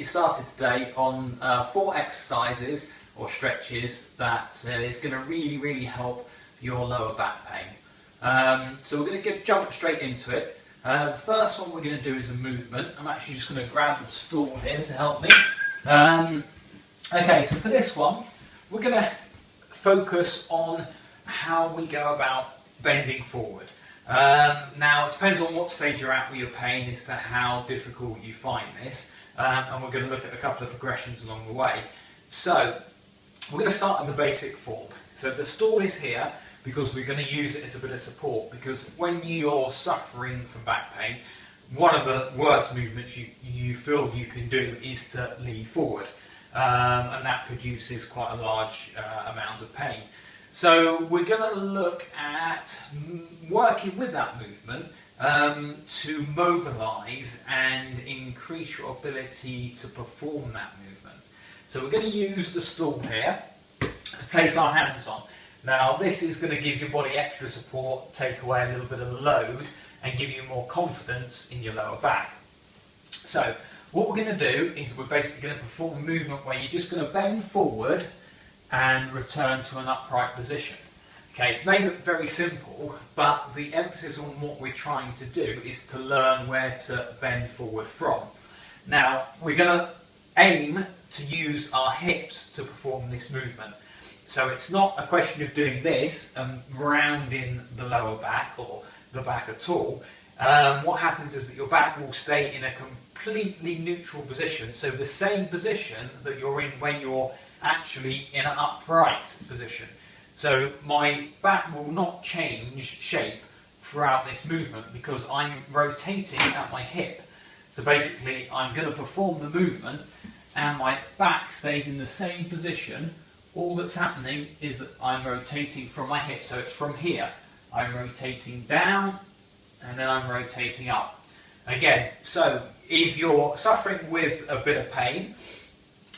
started today on 4 exercises or stretches that is going to really help your lower back pain. So we're going to jump straight into it. The first one we're going to do is a movement. I'm actually just going to grab the stool here to help me. Okay, so for this one, we're going to focus on how we go about bending forward. Now, it depends on what stage you're at with your pain as to how difficult you find this, and we're going to look at a couple of progressions along the way. So, we're going to start in the basic form. So the stool is here because we're going to use it as a bit of support, because when you're suffering from back pain, one of the worst movements you feel you can do is to lean forward, and that produces quite a large amount of pain. So we're going to look at working with that movement to mobilise and increase your ability to perform that movement. So we're going to use the stool here to place our hands on. Now this is going to give your body extra support, take away a little bit of the load and give you more confidence in your lower back. So what we're going to do is we're basically going to perform a movement where you're just going to bend forward and return to an upright position. Okay, it's made look very simple, but the emphasis on what we're trying to do is to learn where to bend forward from. Now, we're going to aim to use our hips to perform this movement. So it's not a question of doing this and rounding the lower back or the back at all. What happens is that your back will stay in a completely neutral position, so the same position that you're in when you're actually in an upright position. So my back will not change shape throughout this movement because I'm rotating at my hip. So basically I'm going to perform the movement and my back stays in the same position. All that's happening is that I'm rotating from my hip. So it's from here. I'm rotating down and then I'm rotating up. Again, so if you're suffering with a bit of pain,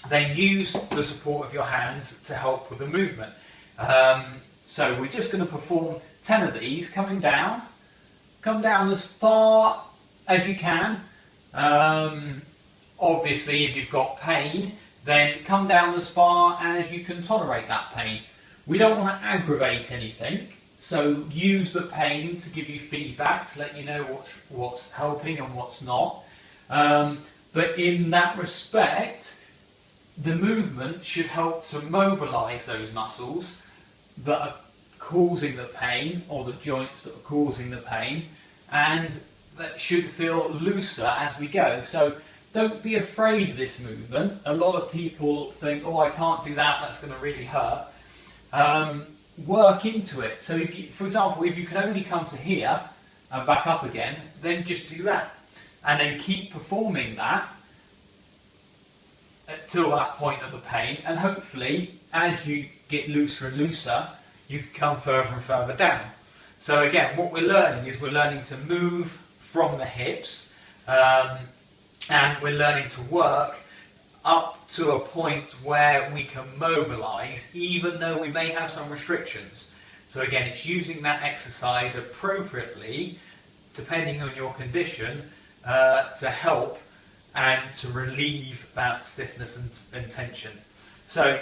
then use the support of your hands to help with the movement. So we're just going to perform 10 of these, coming down. Come down as far as you can. Obviously, if you've got pain, then come down as far as you can tolerate that pain. We don't want to aggravate anything, so use the pain to give you feedback, to let you know what's helping and what's not. But in that respect, the movement should help to mobilise those muscles that are causing the pain, or the joints that are causing the pain, and that should feel looser as we go. So don't be afraid of this movement. A lot of people think, oh, I can't do that, that's going to really hurt. Work into it. So if you, for example, if you can only come to here and back up again, then just do that. And then keep performing that till that point of the pain, and hopefully as you get looser and looser you can come further and further down. So again, what we're learning is we're learning to move from the hips, and we're learning to work up to a point where we can mobilise even though we may have some restrictions. So again, it's using that exercise appropriately depending on your condition to help and to relieve that stiffness and tension. So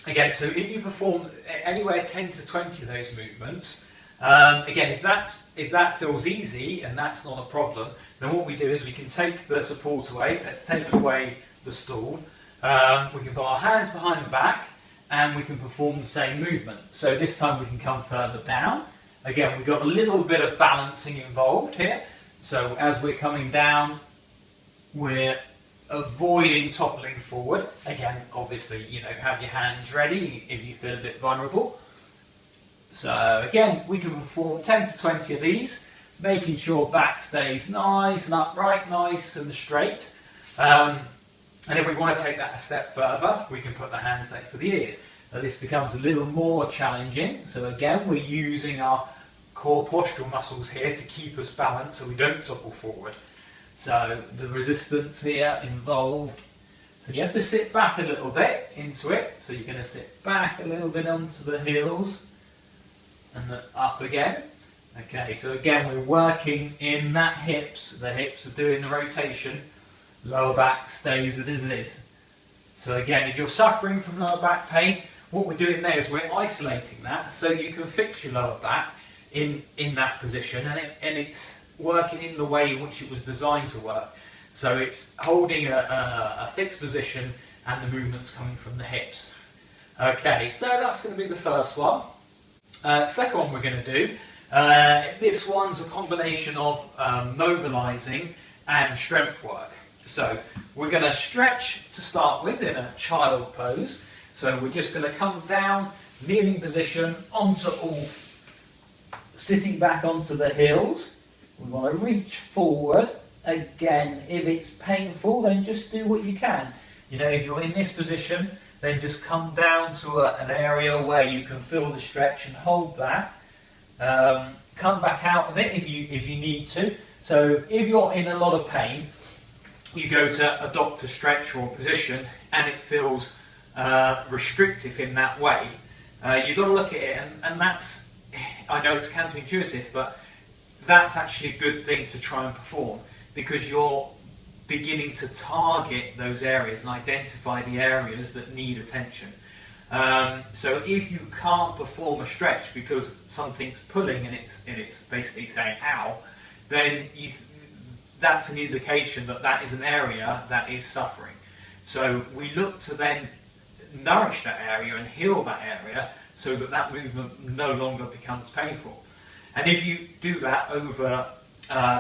again, so if you perform anywhere 10 to 20 of those movements, again, if that feels easy and that's not a problem, then what we do is we can take the support away. Let's take away the stool. We can put our hands behind the back and we can perform the same movement. So this time we can come further down. Again, we've got a little bit of balancing involved here. So as we're coming down, we're avoiding toppling forward. Again, obviously, have your hands ready if you feel a bit vulnerable. So again, we can perform 10 to 20 of these, making sure back stays nice and upright, nice and straight. And if we want to take that a step further, we can put the hands next to the ears. Now this becomes a little more challenging. So again, we're using our core postural muscles here to keep us balanced so we don't topple forward. So the resistance here involved. So you have to sit back a little bit into it. So you're going to sit back a little bit onto the heels and then up again. Okay, so again we're working in that hips. The hips are doing the rotation. lower back stays as it is. So again, if you're suffering from lower back pain, what we're doing there is we're isolating that so you can fix your lower back in that position, and it's working in the way in which it was designed to work. So it's holding a fixed position and the movement's coming from the hips. Okay, so that's going to be the first one. Second one we're going to do, this one's a combination of mobilising and strength work. So we're going to stretch to start with in a child pose. So we're just going to come down, kneeling position, onto all, sitting back onto the heels. We want to reach forward. Again, if it's painful, then just do what you can. You know, if you're in this position, then just come down to an area where you can feel the stretch and hold that. Come back out of it if you need to. So if you're in a lot of pain, you go to a doctor stretch or position and it feels restrictive in that way. You've got to look at it, and that's, I know it's counterintuitive, but that's actually a good thing to try and perform, because you're beginning to target those areas and identify the areas that need attention. So if you can't perform a stretch because something's pulling and it's basically saying ow, then that's an indication that that is an area that is suffering. So we look to then nourish that area and heal that area so that that movement no longer becomes painful. And if you do that over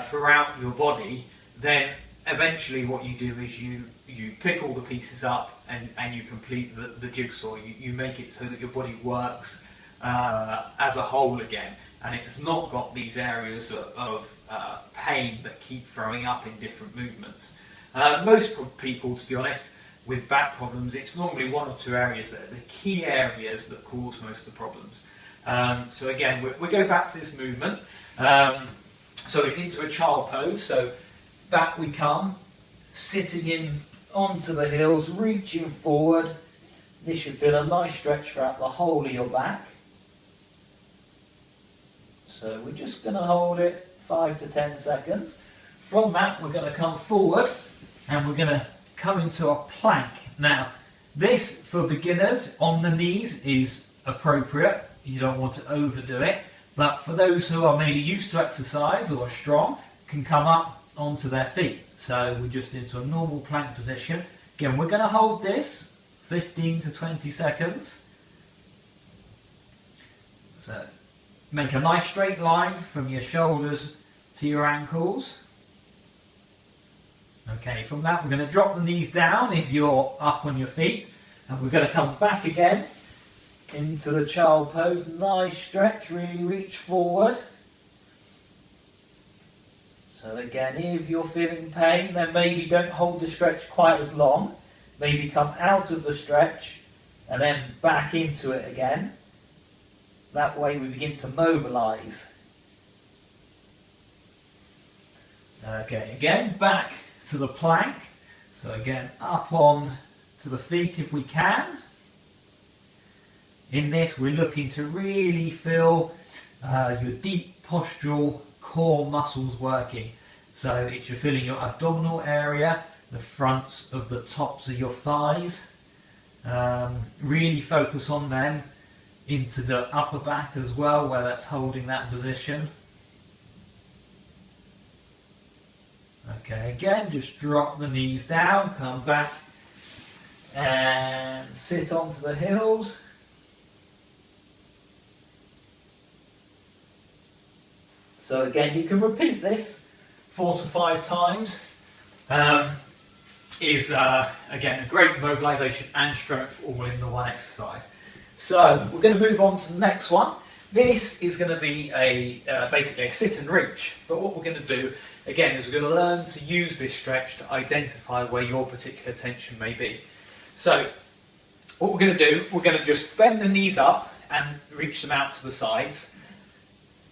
throughout your body, then eventually what you do is you pick all the pieces up and you complete the jigsaw. You make it so that your body works as a whole again, and it's not got these areas of pain that keep throwing up in different movements. Most people, to be honest, with back problems, it's normally one or two areas that are the key areas that cause most of the problems. So again, we go back to this movement. So into a child pose. So back we come, sitting in onto the heels, reaching forward. This should feel a nice stretch throughout the whole of your back. So we're just going to hold it 5 to 10 seconds. From that, we're going to come forward and we're going to come into a plank. Now, this for beginners on the knees is appropriate. You don't want to overdo it. But for those who are maybe used to exercise or are strong, can come up onto their feet. So we're just into a normal plank position. Again, we're going to hold this 15 to 20 seconds. So make a nice straight line from your shoulders to your ankles. Okay, from that we're going to drop the knees down if you're up on your feet, and we're going to come back again into the child pose. Nice stretch, really reach forward. So again, if you're feeling pain, then maybe don't hold the stretch quite as long. Maybe come out of the stretch and then back into it again. That way we begin to mobilise. Okay, again, back to the plank. So again, up on to the feet if we can. In this, we're looking to really feel your deep postural core muscles working. So if you're feeling your abdominal area, the fronts of the tops of your thighs, really focus on them, into the upper back as well, where that's holding that position. Okay, again, just drop the knees down, come back and sit onto the heels. So again, you can repeat this 4 to 5 times. Is again a great mobilisation and strength all in the one exercise. So we're going to move on to the next one. This is going to be basically a sit and reach. But what we're going to do again is we're going to learn to use this stretch to identify where your particular tension may be. So what we're going to do, we're going to just bend the knees up and reach them out to the sides.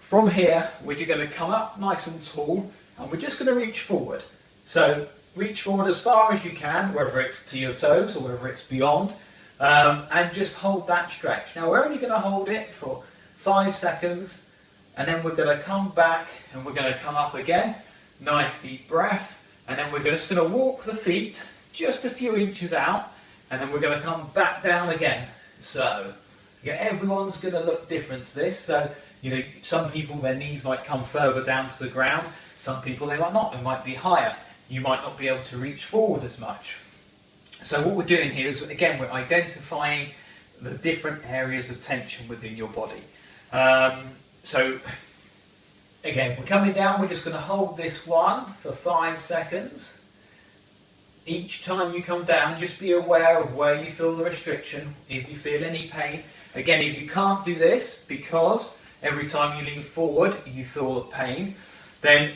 From here, we're going to come up nice and tall, and we're just going to reach forward. So reach forward as far as you can, whether it's to your toes or whether it's beyond, and just hold that stretch. Now we're only going to hold it for 5 seconds, and then we're going to come back and we're going to come up again. Nice deep breath, and then we're just going to walk the feet just a few inches out, and then we're going to come back down again. So yeah, everyone's going to look different to this. So some people, their knees might come further down to the ground. Some people, they might not. They might be higher. You might not be able to reach forward as much. So what we're doing here is, again, we're identifying the different areas of tension within your body. So again, we're coming down, we're just going to hold this one for 5 seconds. Each time you come down, just be aware of where you feel the restriction, if you feel any pain. Again, if you can't do this because every time you lean forward you feel the pain, then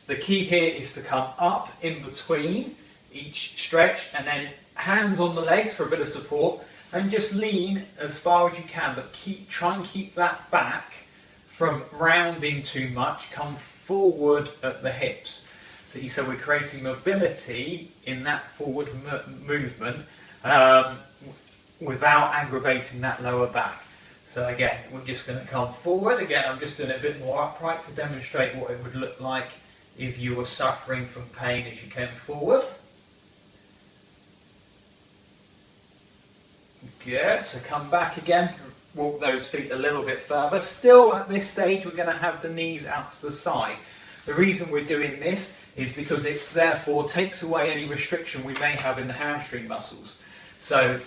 the key here is to come up in between each stretch, and then hands on the legs for a bit of support, and just lean as far as you can, but try and keep that back from rounding too much. Come forward at the hips. So we're creating mobility in that forward movement without aggravating that lower back. So again, we're just going to come forward. Again, I'm just doing it a bit more upright to demonstrate what it would look like if you were suffering from pain as you came forward. Good, so come back again, walk those feet a little bit further. Still at this stage we're going to have the knees out to the side. The reason we're doing this is because it therefore takes away any restriction we may have in the hamstring muscles. So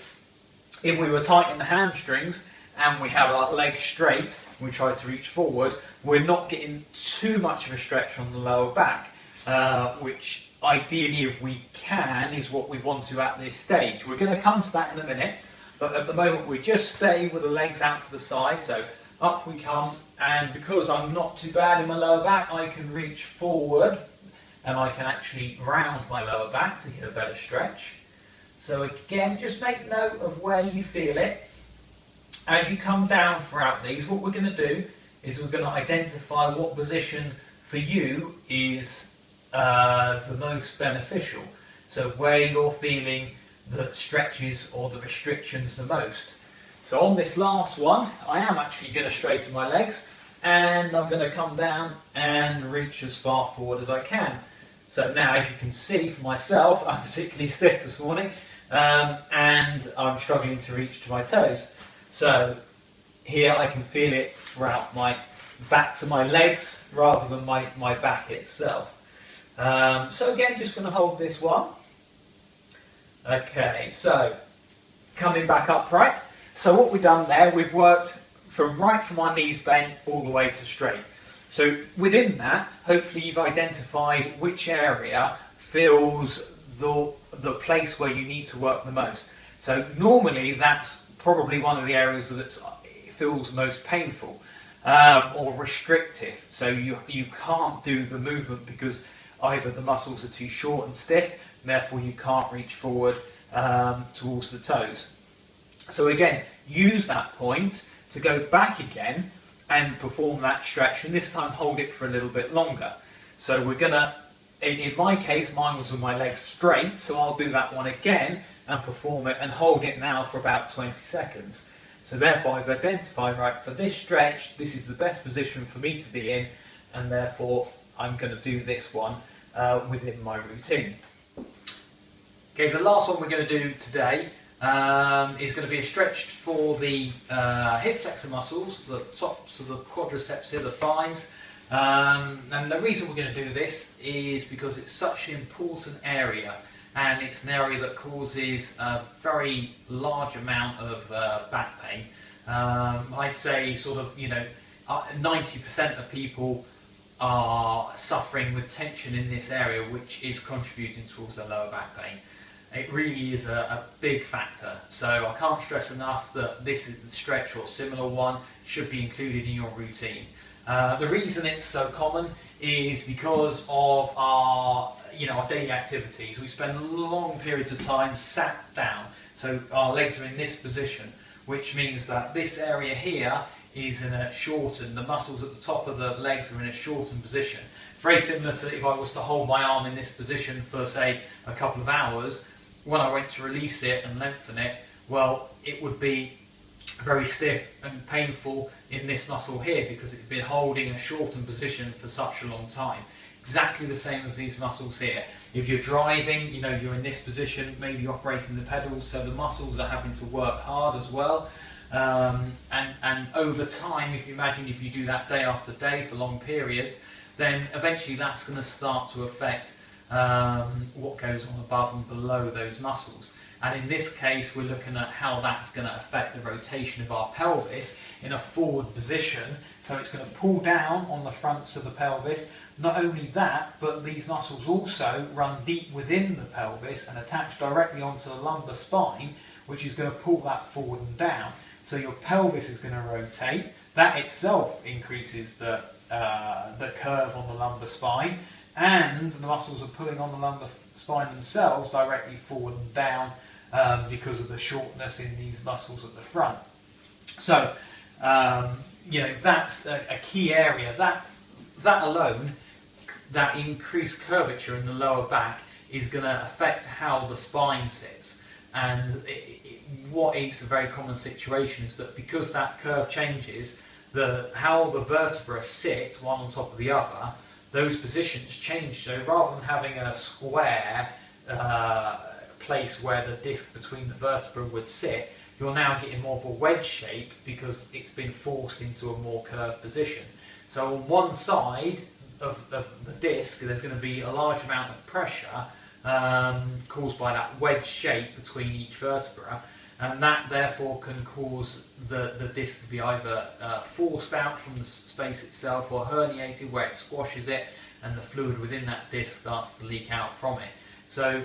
if we were tight in the hamstrings and we have our legs straight, we try to reach forward, we're not getting too much of a stretch on the lower back, which ideally, if we can, is what we want to at this stage. We're going to come to that in a minute, but at the moment we just stay with the legs out to the side. So up we come, and because I'm not too bad in my lower back, I can reach forward and I can actually round my lower back to get a better stretch. So again, just make note of where you feel it. As you come down throughout these, what we're going to do is we're going to identify what position for you is the most beneficial. So where you're feeling the stretches or the restrictions the most. So on this last one, I am actually going to straighten my legs, and I'm going to come down and reach as far forward as I can. So now, as you can see for myself, I'm particularly stiff this morning, and I'm struggling to reach to my toes. So here I can feel it throughout my backs of my legs rather than my back itself. So again, just going to hold this one. Okay, so coming back upright. So what we've done there, we've worked from our knees bent all the way to straight. So within that, hopefully you've identified which area feels the place where you need to work the most. So normally that's probably one of the areas that feels most painful or restrictive. So you can't do the movement because either the muscles are too short and stiff, and therefore you can't reach forward towards the toes. So again, use that point to go back again and perform that stretch, and this time hold it for a little bit longer. So we're gonna, in my case, mine was with my legs straight, so I'll do that one again and perform it and hold it now for about 20 seconds. So therefore I've identified, right, for this stretch, this is the best position for me to be in, and therefore I'm going to do this one within my routine. Okay, the last one we're going to do today is going to be a stretch for the hip flexor muscles, the tops of the quadriceps here, the thighs. And the reason we're going to do this is because it's such an important area, and it's an area that causes a very large amount of back pain. I'd say sort of, 90% of people are suffering with tension in this area, which is contributing towards their lower back pain. It really is a big factor. So I can't stress enough that this is the stretch or similar one should be included in your routine. The reason it's so common is because of our daily activities. We spend long periods of time sat down, so our legs are in this position, which means that this area here is in a shortened, the muscles at the top of the legs are in a shortened position. Very similar to if I was to hold my arm in this position for, say, a couple of hours. When I went to release it and lengthen it, well, it would be very stiff and painful in this muscle here because it's been holding a shortened position for such a long time. exactly the same as these muscles here. If you're driving, you know, you're in this position, maybe operating the pedals, so the muscles are having to work hard as well. And over time, if you imagine if you do that day after day for long periods, then eventually that's going to start to affect what goes on above and below those muscles. And in this case, we're looking at how that's going to affect the rotation of our pelvis in a forward position. So it's going to pull down on the fronts of the pelvis. Not only that, but these muscles also run deep within the pelvis and attach directly onto the lumbar spine, which is going to pull that forward and down. So your pelvis is going to rotate. That itself increases the curve on the lumbar spine, and the muscles are pulling on the lumbar spine themselves directly forward and down because of the shortness in these muscles at the front. So, you know, that's a key area. That alone, that increased curvature in the lower back, is going to affect how the spine sits. And what is a very common situation is that because that curve changes, how the vertebra sit one on top of the other, those positions change. So rather than having a square place where the disc between the vertebra would sit, you're now getting more of a wedge shape because it's been forced into a more curved position. So on one side of the disc, there's going to be a large amount of pressure caused by that wedge shape between each vertebra, and that therefore can cause the disc to be either forced out from the space itself or herniated where it squashes it and the fluid within that disc starts to leak out from it. So,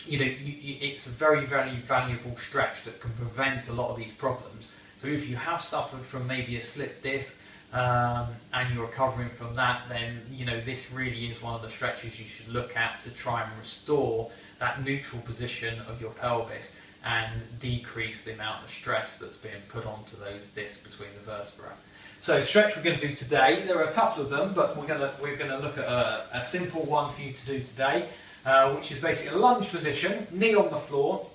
you know, it's a very, very valuable stretch that can prevent a lot of these problems. So if you have suffered from maybe a slipped disc and you're recovering from that, then, you know, this really is one of the stretches you should look at to try and restore that neutral position of your pelvis and decrease the amount of stress that's being put onto those discs between the vertebrae. So the stretch we're going to do today, there are a couple of them, but we're going to look at a simple one for you to do today, which is basically a lunge position, knee on the floor.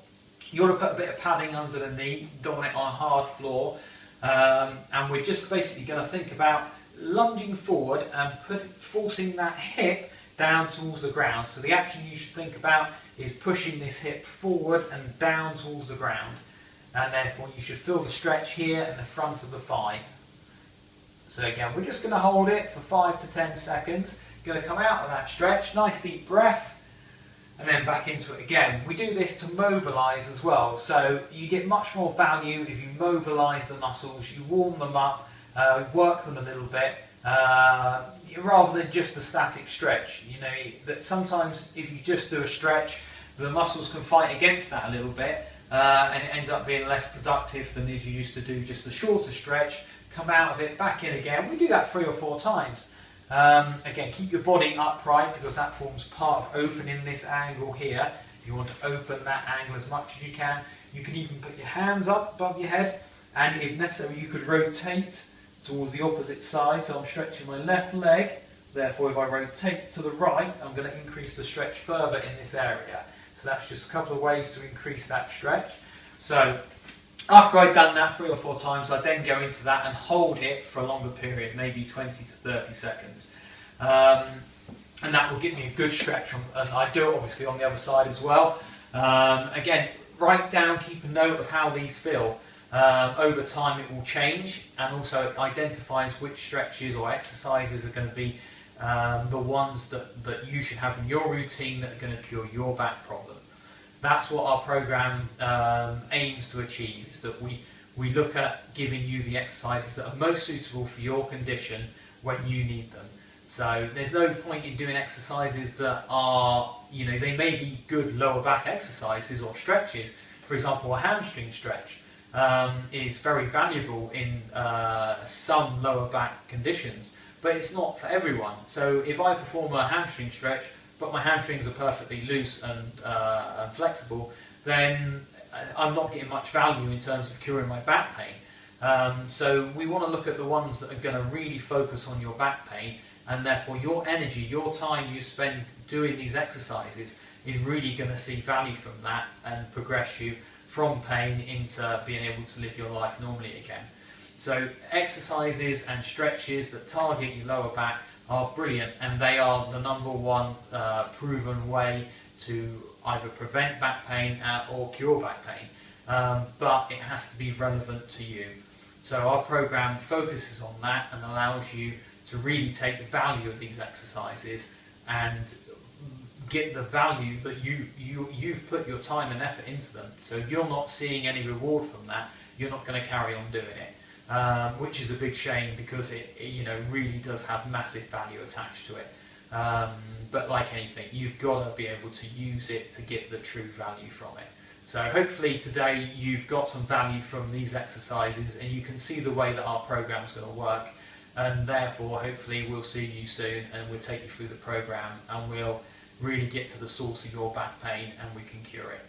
You want to put a bit of padding under the knee, don't want it on a hard floor, and we're just basically going to think about lunging forward and forcing that hip down towards the ground. So the action you should think about is pushing this hip forward and down towards the ground, and therefore you should feel the stretch here in the front of the thigh. So again, we're just going to hold it for 5 to 10 seconds. Going to come out of that stretch, nice deep breath, and then back into it again. We do this to mobilise as well, so you get much more value if you mobilise the muscles, you warm them up, work them a little bit, rather than just a static stretch. You know, that sometimes if you just do a stretch, the muscles can fight against that a little bit, and it ends up being less productive than if you used to do just a shorter stretch, come out of it, back in again. We do that 3 or 4 times. Again, keep your body upright because that forms part of opening this angle here. You want to open that angle as much as you can. You can even put your hands up above your head, and if necessary you could rotate towards the opposite side. So I'm stretching my left leg, therefore if I rotate to the right, I'm going to increase the stretch further in this area. So that's just a couple of ways to increase that stretch. So after I've done that 3 or 4 times, I then go into that and hold it for a longer period, maybe 20 to 30 seconds. And that will give me a good stretch, and I do it obviously on the other side as well. Again, write down, keep a note of how these feel. Over time it will change, and also it identifies which stretches or exercises are going to be the ones that you should have in your routine that are going to cure your back problem. That's what our program aims to achieve, is that we look at giving you the exercises that are most suitable for your condition when you need them. So there's no point in doing exercises that are, you know, they may be good lower back exercises or stretches. For example, a hamstring stretch is very valuable in some lower back conditions, but it's not for everyone. So if I perform a hamstring stretch, but my hamstrings are perfectly loose and flexible, then I'm not getting much value in terms of curing my back pain. So we want to look at the ones that are going to really focus on your back pain, and therefore your energy, your time you spend doing these exercises is really going to see value from that and progress you from pain into being able to live your life normally again. So exercises and stretches that target your lower back are brilliant, and they are the number one proven way to either prevent back pain or cure back pain. But it has to be relevant to you. So our program focuses on that and allows you to really take the value of these exercises and get the value that you've put your time and effort into them. So if you're not seeing any reward from that, you're not going to carry on doing it, which is a big shame, because it really does have massive value attached to it. But like anything, you've got to be able to use it to get the true value from it. So hopefully today you've got some value from these exercises, and you can see the way that our program is going to work, and therefore hopefully we'll see you soon, and we'll take you through the program, and we'll really get to the source of your back pain, and we can cure it.